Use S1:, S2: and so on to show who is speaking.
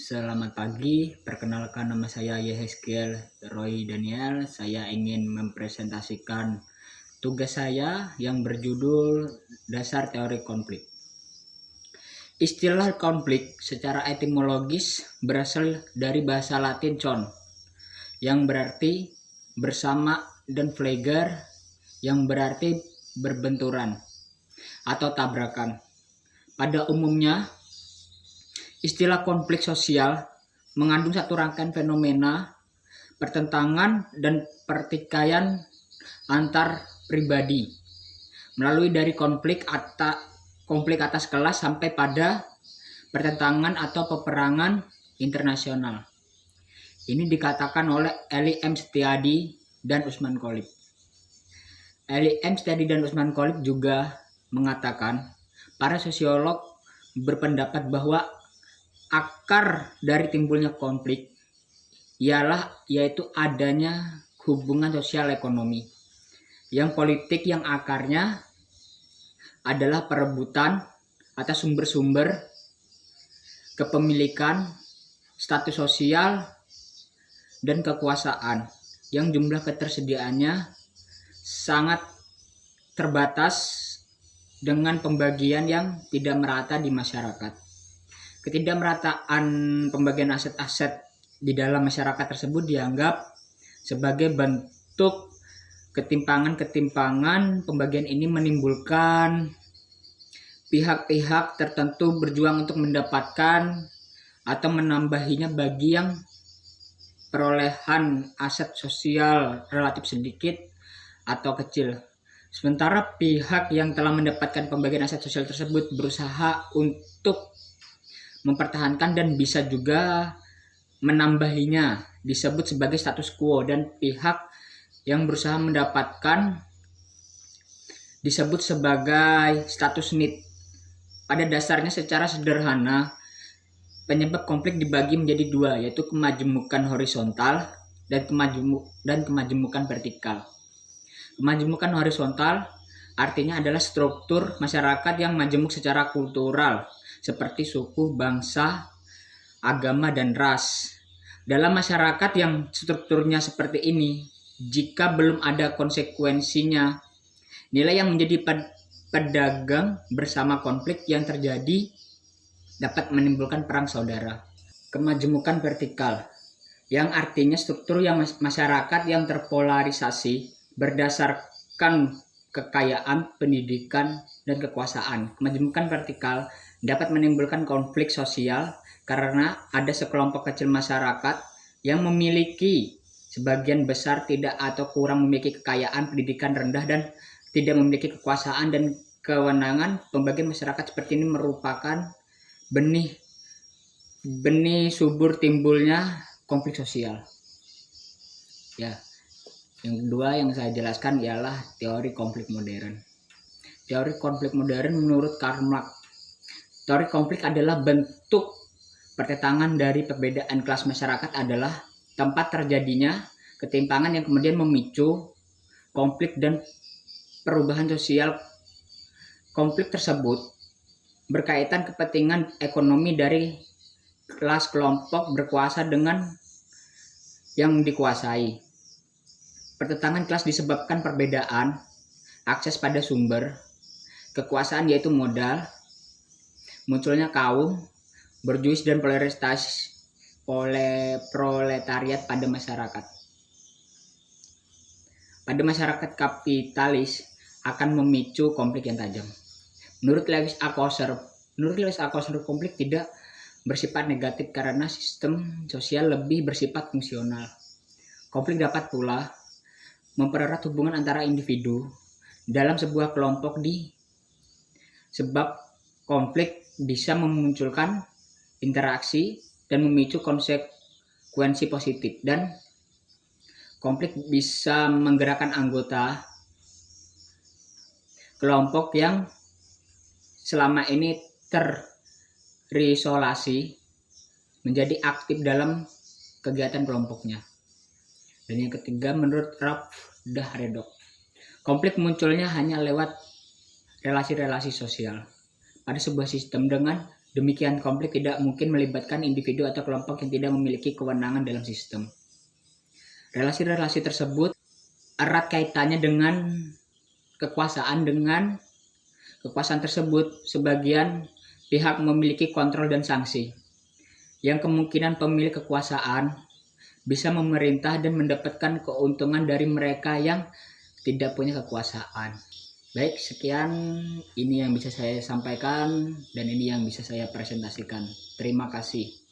S1: Selamat pagi, perkenalkan nama saya Yehezkiel Roy Daniel. Saya ingin mempresentasikan tugas saya yang berjudul Dasar Teori Konflik. Istilah konflik secara etimologis berasal dari bahasa Latin con, yang berarti bersama, dan flager yang berarti berbenturan atau tabrakan. Pada umumnya, istilah konflik sosial mengandung satu rangkaian fenomena pertentangan dan pertikaian antar pribadi melalui dari konflik atas kelas sampai pada pertentangan atau peperangan internasional. Ini dikatakan oleh Eli M. Setiadi dan Usman Khalib. Eli M. Setiadi dan Usman Khalib juga mengatakan para sosiolog berpendapat bahwa akar dari timbulnya konflik yaitu adanya hubungan sosial ekonomi yang politik yang akarnya adalah perebutan atas sumber-sumber kepemilikan, status sosial, dan kekuasaan yang jumlah ketersediaannya sangat terbatas dengan pembagian yang tidak merata di masyarakat. Ketidakmerataan pembagian aset-aset di dalam masyarakat tersebut dianggap sebagai bentuk ketimpangan pembagian ini menimbulkan pihak-pihak tertentu berjuang untuk mendapatkan atau menambahinya bagi yang perolehan aset sosial relatif sedikit atau kecil. Sementara pihak yang telah mendapatkan pembagian aset sosial tersebut berusaha untuk mempertahankan dan bisa juga menambahinya disebut sebagai status quo, dan pihak yang berusaha mendapatkan disebut sebagai status need. Pada dasarnya secara sederhana penyebab konflik dibagi menjadi dua, yaitu kemajemukan horizontal dan kemajemukan vertikal. Kemajemukan horizontal artinya adalah struktur masyarakat yang majemuk secara kultural seperti suku, bangsa, agama, dan ras. Dalam masyarakat yang strukturnya seperti ini, jika belum ada konsekuensinya, nilai yang menjadi pedagang bersama konflik yang terjadi dapat menimbulkan perang saudara. Kemajemukan vertikal, yang artinya struktur yang masyarakat yang terpolarisasi berdasarkan kekayaan, pendidikan, dan kekuasaan. Kemajemukan vertikal dapat menimbulkan konflik sosial karena ada sekelompok kecil masyarakat yang memiliki sebagian besar tidak atau kurang memiliki kekayaan, pendidikan rendah, dan tidak memiliki kekuasaan dan kewenangan. Pembagian masyarakat seperti ini merupakan benih subur timbulnya konflik sosial. Ya, yang kedua yang saya jelaskan ialah teori konflik modern. Teori konflik modern menurut Karl Marx, teori konflik adalah bentuk pertentangan dari perbedaan kelas masyarakat adalah tempat terjadinya ketimpangan yang kemudian memicu konflik dan perubahan sosial. Konflik tersebut berkaitan kepentingan ekonomi dari kelas kelompok berkuasa dengan yang dikuasai. Pertentangan kelas disebabkan perbedaan akses pada sumber kekuasaan yaitu modal, munculnya kaum berjuis dan proletariat pada masyarakat. Pada masyarakat kapitalis akan memicu konflik yang tajam. Menurut Lewis Althusser, konflik tidak bersifat negatif karena sistem sosial lebih bersifat fungsional. Konflik dapat pula mempererat hubungan antara individu dalam sebuah kelompok sebab konflik bisa memunculkan interaksi dan memicu konsekuensi positif, dan konflik bisa menggerakkan anggota kelompok yang selama ini terisolasi menjadi aktif dalam kegiatan kelompoknya. Dan yang ketiga, menurut Ralph Dahredok, konflik munculnya hanya lewat relasi-relasi sosial pada sebuah sistem dengan Demikian konflik tidak mungkin melibatkan individu atau kelompok yang tidak memiliki kewenangan dalam sistem. Relasi-relasi tersebut erat kaitannya dengan kekuasaan. Dengan kekuasaan tersebut, sebagian pihak memiliki kontrol dan sanksi, yang kemungkinan pemilik kekuasaan bisa memerintah dan mendapatkan keuntungan dari mereka yang tidak punya kekuasaan. Baik, sekian ini yang bisa saya sampaikan dan ini yang bisa saya presentasikan. Terima kasih.